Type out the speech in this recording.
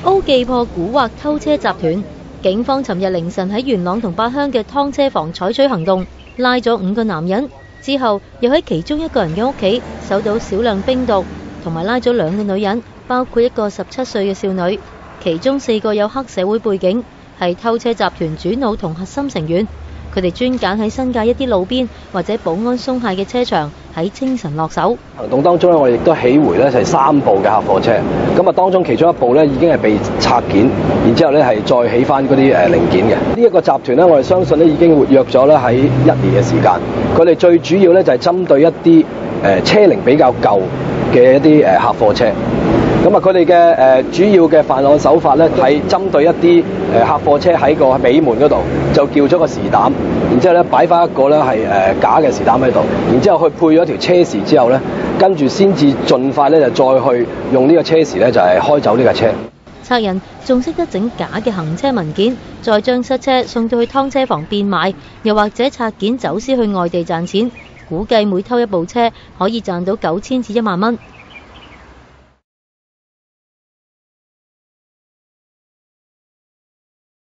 歐記破蠱惑偷車集團，警方尋日凌晨喺元朗同八鄉嘅劏車房採取行動，拉咗5個男人，之後又喺其中一個人嘅屋企搜到少量冰毒，同埋拉咗2個女人，包括一個17歲嘅少女，其中4個有黑社會背景，係偷車集團主腦同核心成員。佢哋專揀喺新界一啲路邊或者保安鬆懈嘅車場，喺清晨落手。行動當中咧，我哋亦都起回咧係3部嘅客貨車，咁啊當中其中一部咧已經係被拆件，然之後咧係再起翻嗰啲零件嘅。呢一個集團咧，我哋相信咧已經活躍咗咧喺1年嘅時間。佢哋最主要咧就係針對一啲車齡比較舊嘅一啲客貨車。咁啊，佢哋嘅主要嘅犯案手法咧，係針對一啲客貨車喺個尾門嗰度就叫咗個時膽，然之後咧擺翻一個咧係假嘅時膽喺度，然之後去配咗條車匙之後咧，跟住先至盡快咧就再去用呢個車匙咧就係開走呢架車。賊人仲識得整假嘅行車文件，再將失車送到去劏車房變賣，又或者拆件走私去外地賺錢。估計每偷一部車可以賺到9000至1萬蚊。